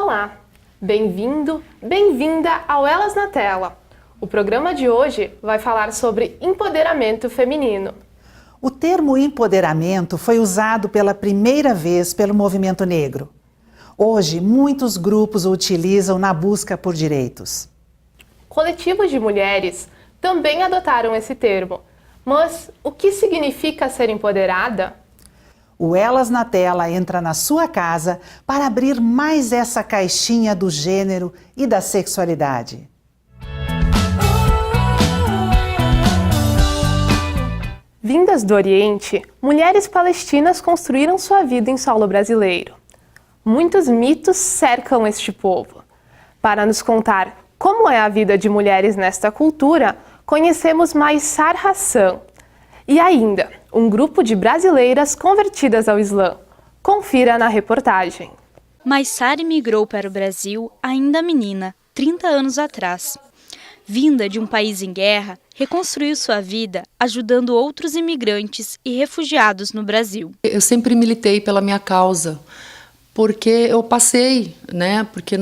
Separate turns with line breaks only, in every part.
Olá, bem-vindo, bem-vinda ao Elas na Tela. O programa de hoje vai falar sobre empoderamento feminino.
O termo empoderamento foi usado pela primeira vez pelo movimento negro. Hoje, muitos grupos o utilizam na busca por direitos.
Coletivos de mulheres também adotaram esse termo. Mas o que significa ser empoderada?
O Elas na Tela entra na sua casa para abrir mais essa caixinha do gênero e da sexualidade.
Vindas do Oriente, mulheres palestinas construíram sua vida em solo brasileiro. Muitos mitos cercam este povo. Para nos contar como é a vida de mulheres nesta cultura, conhecemos Maysar Hassan. E ainda, um grupo de brasileiras convertidas ao Islã. Confira na reportagem.
Maysar migrou para o Brasil ainda menina, 30 anos atrás. Vinda de um país em guerra, reconstruiu sua vida ajudando outros imigrantes e refugiados no Brasil.
Eu sempre militei pela minha causa, porque eu passei, né? Porque eu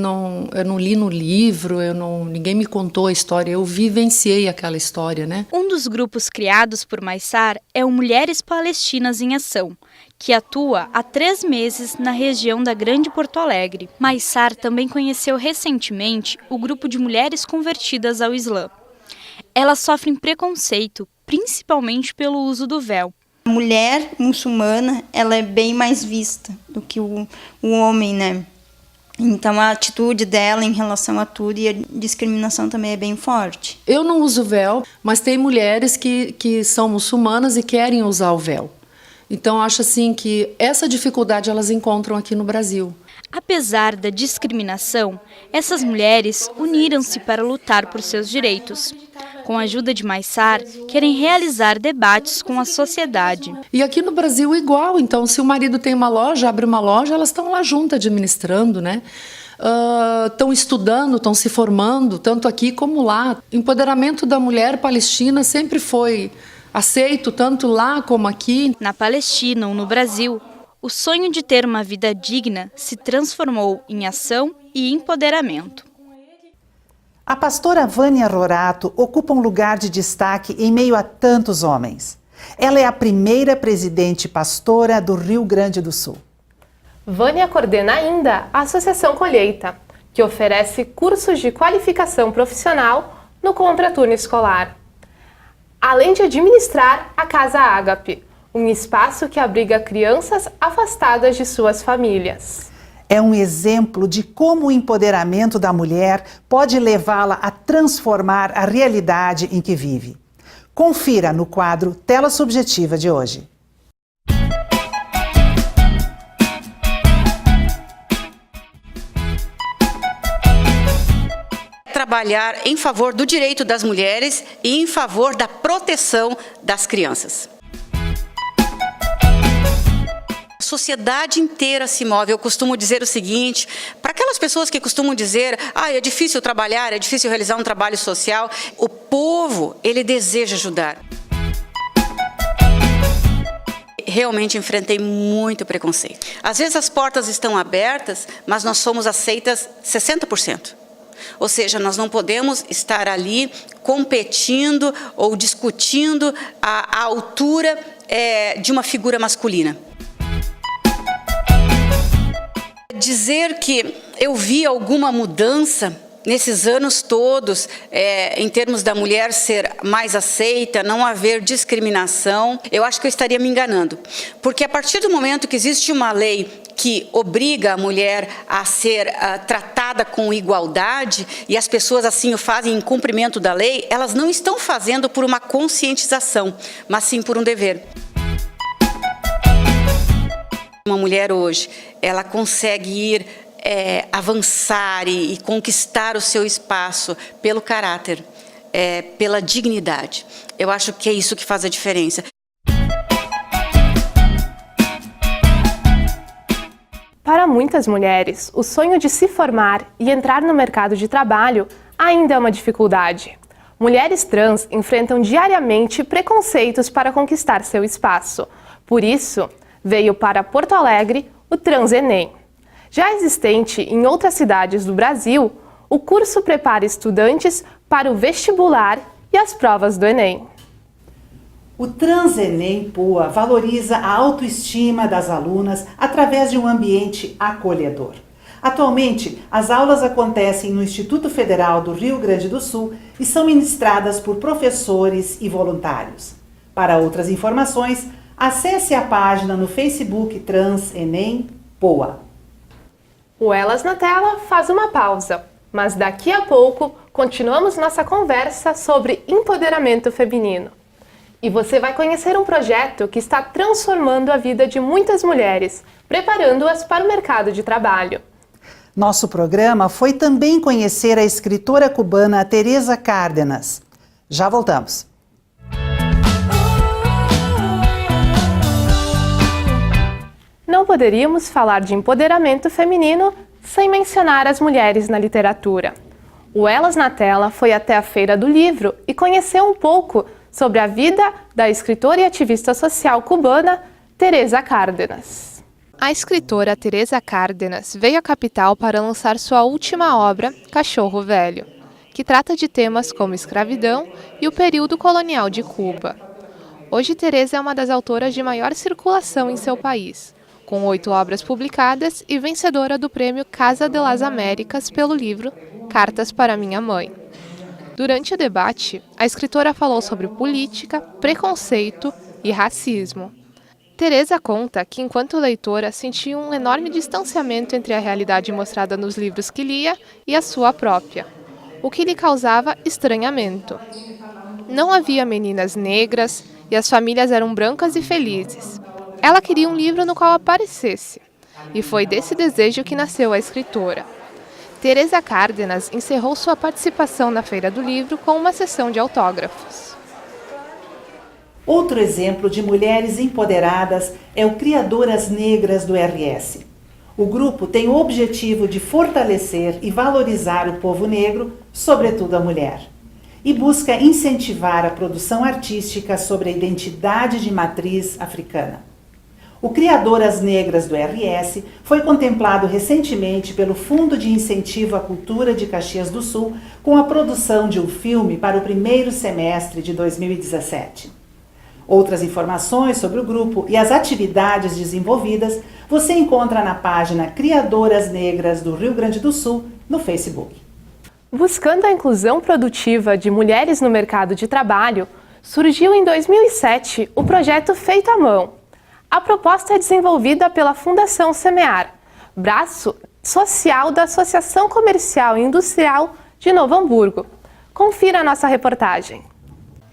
não li no livro, ninguém me contou a história, eu vivenciei aquela história, né?
Um dos grupos criados por Maysar é o Mulheres Palestinas em Ação, que atua há 3 meses na região da Grande Porto Alegre. Maysar também conheceu recentemente o grupo de mulheres convertidas ao Islã. Elas sofrem preconceito, principalmente pelo uso do véu.
A mulher muçulmana, ela é bem mais vista do que o homem, né? Então a atitude dela em relação a tudo e a discriminação também é bem forte.
Eu não uso véu, mas tem mulheres que são muçulmanas e querem usar o véu. Então acho assim que essa dificuldade elas encontram aqui no Brasil.
Apesar da discriminação, essas mulheres uniram-se para lutar por seus direitos. Com a ajuda de Maysar, querem realizar debates com a sociedade.
E aqui no Brasil igual, então se o marido tem uma loja, abre uma loja, elas estão lá juntas administrando, né? Estão estudando, estão se formando, tanto aqui como lá. O empoderamento da mulher palestina sempre foi aceito, tanto lá como aqui.
Na Palestina ou no Brasil, o sonho de ter uma vida digna se transformou em ação e empoderamento.
A pastora Vânia Rorato ocupa um lugar de destaque em meio a tantos homens. Ela é a primeira presidente pastora do Rio Grande do Sul.
Vânia coordena ainda a Associação Colheita, que oferece cursos de qualificação profissional no contraturno escolar. Além de administrar a Casa Ágape, um espaço que abriga crianças afastadas de suas famílias.
É um exemplo de como o empoderamento da mulher pode levá-la a transformar a realidade em que vive. Confira no quadro Tela Subjetiva de hoje.
Trabalhar em favor do direito das mulheres e em favor da proteção das crianças. A sociedade inteira se move. Eu costumo dizer o seguinte, para aquelas pessoas que costumam dizer, é difícil trabalhar, é difícil realizar um trabalho social, o povo, ele deseja ajudar. Realmente enfrentei muito preconceito. Às vezes as portas estão abertas, mas nós somos aceitas 60%. Ou seja, nós não podemos estar ali competindo ou discutindo a altura de uma figura masculina. Dizer que eu vi alguma mudança nesses anos todos, em termos da mulher ser mais aceita, não haver discriminação, eu acho que eu estaria me enganando. Porque a partir do momento que existe uma lei que obriga a mulher a ser tratada com igualdade, e as pessoas assim o fazem em cumprimento da lei, elas não estão fazendo por uma conscientização, mas sim por um dever. Uma mulher hoje, ela consegue ir avançar e conquistar o seu espaço pelo caráter, pela dignidade. Eu acho que é isso que faz a diferença.
Para muitas mulheres, o sonho de se formar e entrar no mercado de trabalho ainda é uma dificuldade. Mulheres trans enfrentam diariamente preconceitos para conquistar seu espaço. Por isso, veio para Porto Alegre o Trans Enem. Já existente em outras cidades do Brasil, o curso prepara estudantes para o vestibular e as provas do Enem.
O TransEnem Poa valoriza a autoestima das alunas através de um ambiente acolhedor. Atualmente, as aulas acontecem no Instituto Federal do Rio Grande do Sul e são ministradas por professores e voluntários. Para outras informações, acesse a página no Facebook TransEnem Poa.
O Elas na Tela faz uma pausa, mas daqui a pouco continuamos nossa conversa sobre empoderamento feminino. E você vai conhecer um projeto que está transformando a vida de muitas mulheres, preparando-as para o mercado de trabalho.
Nosso programa foi também conhecer a escritora cubana Teresa Cárdenas. Já voltamos.
Não poderíamos falar de empoderamento feminino sem mencionar as mulheres na literatura. O Elas na Tela foi até a Feira do Livro e conheceu um pouco sobre a vida da escritora e ativista social cubana Teresa Cárdenas. A escritora Teresa Cárdenas veio à capital para lançar sua última obra, Cachorro Velho, que trata de temas como escravidão e o período colonial de Cuba. Hoje, Teresa é uma das autoras de maior circulação em seu país, com 8 obras publicadas e vencedora do prêmio Casa de las Américas pelo livro Cartas para Minha Mãe. Durante o debate, a escritora falou sobre política, preconceito e racismo. Teresa conta que, enquanto leitora, sentia um enorme distanciamento entre a realidade mostrada nos livros que lia e a sua própria, o que lhe causava estranhamento. Não havia meninas negras e as famílias eram brancas e felizes. Ela queria um livro no qual aparecesse, e foi desse desejo que nasceu a escritora. Teresa Cárdenas encerrou sua participação na Feira do Livro com uma sessão de autógrafos.
Outro exemplo de mulheres empoderadas é o Criadoras Negras do RS. O grupo tem o objetivo de fortalecer e valorizar o povo negro, sobretudo a mulher, e busca incentivar a produção artística sobre a identidade de matriz africana. O Criadoras Negras do RS foi contemplado recentemente pelo Fundo de Incentivo à Cultura de Caxias do Sul com a produção de um filme para o primeiro semestre de 2017. Outras informações sobre o grupo e as atividades desenvolvidas você encontra na página Criadoras Negras do Rio Grande do Sul no Facebook.
Buscando a inclusão produtiva de mulheres no mercado de trabalho, surgiu em 2007 o projeto Feito à Mão. A proposta é desenvolvida pela Fundação Semear, braço social da Associação Comercial e Industrial de Novo Hamburgo. Confira a nossa reportagem.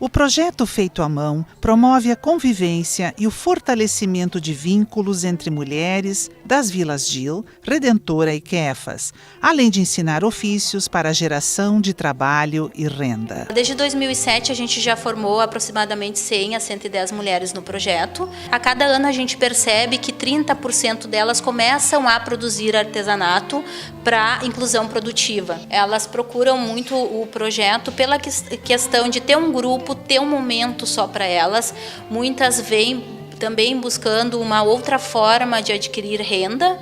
O projeto Feito à Mão promove a convivência e o fortalecimento de vínculos entre mulheres das Vilas Gil, Redentora e Quefas, além de ensinar ofícios para a geração de trabalho e renda.
Desde 2007 a gente já formou aproximadamente 100 a 110 mulheres no projeto. A cada ano a gente percebe que 30% delas começam a produzir artesanato para inclusão produtiva. Elas procuram muito o projeto pela questão de ter um grupo, ter um momento só para elas. Muitas vêm também buscando uma outra forma de adquirir renda.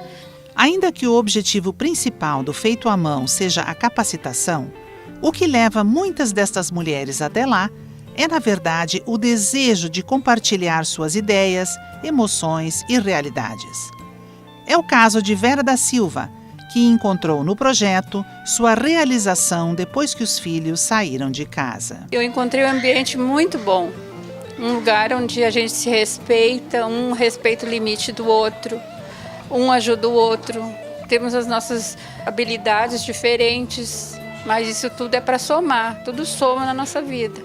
Ainda que o objetivo principal do Feito à Mão seja a capacitação, o que leva muitas destas mulheres até lá é, na verdade, o desejo de compartilhar suas ideias, emoções e realidades. É o caso de Vera da Silva, que encontrou no projeto sua realização depois que os filhos saíram de casa.
Eu encontrei um ambiente muito bom, um lugar onde a gente se respeita, um respeita o limite do outro, um ajuda o outro. Temos as nossas habilidades diferentes, mas isso tudo é para somar, tudo soma na nossa vida.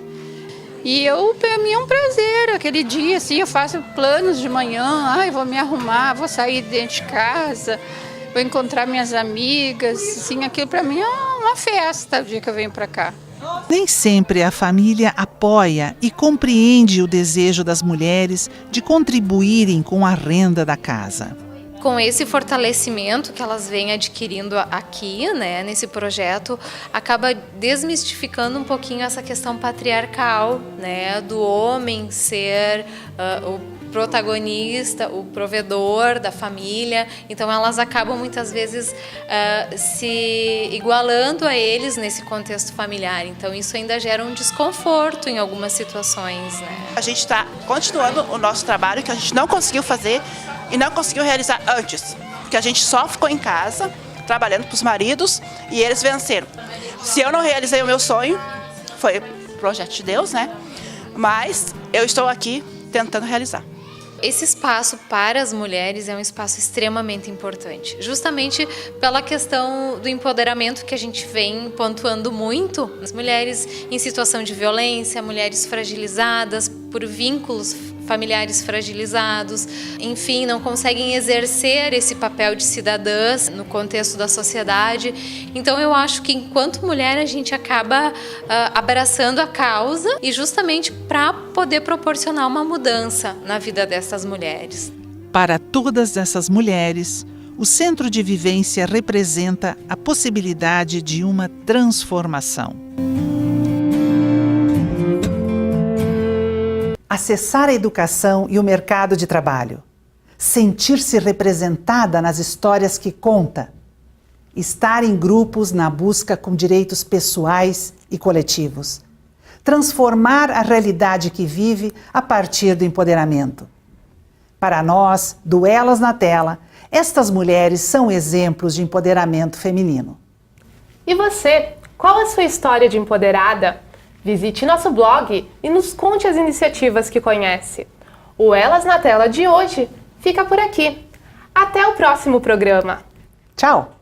E para mim é um prazer, aquele dia assim, eu faço planos de manhã, vou me arrumar, vou sair dentro de casa, vou encontrar minhas amigas, assim, aquilo para mim é uma festa o dia que eu venho para cá.
Nem sempre a família apoia e compreende o desejo das mulheres de contribuírem com a renda da casa.
Com esse fortalecimento que elas vêm adquirindo aqui, né, nesse projeto, acaba desmistificando um pouquinho essa questão patriarcal, né, do homem ser protagonista, o provedor da família, então elas acabam muitas vezes se igualando a eles nesse contexto familiar, então isso ainda gera um desconforto em algumas situações, né?
A gente está continuando o nosso trabalho que a gente não conseguiu fazer e não conseguiu realizar antes, porque a gente só ficou em casa trabalhando para os maridos e eles venceram. Se eu não realizei o meu sonho, foi projeto de Deus, né? Mas eu estou aqui tentando realizar.
Esse espaço para as mulheres é um espaço extremamente importante, justamente pela questão do empoderamento que a gente vem pontuando muito. As mulheres em situação de violência, mulheres fragilizadas por vínculos familiares fragilizados, enfim, não conseguem exercer esse papel de cidadãs no contexto da sociedade. Então eu acho que enquanto mulher a gente acaba abraçando a causa e justamente para poder proporcionar uma mudança na vida dessas mulheres.
Para todas essas mulheres, o Centro de Vivência representa a possibilidade de uma transformação. Acessar a educação e o mercado de trabalho. Sentir-se representada nas histórias que conta. Estar em grupos na busca com direitos pessoais e coletivos. Transformar a realidade que vive a partir do empoderamento. Para nós, do Elas na Tela, estas mulheres são exemplos de empoderamento feminino.
E você, qual a sua história de empoderada? Visite nosso blog e nos conte as iniciativas que conhece. O Elas na Tela de hoje fica por aqui. Até o próximo programa.
Tchau!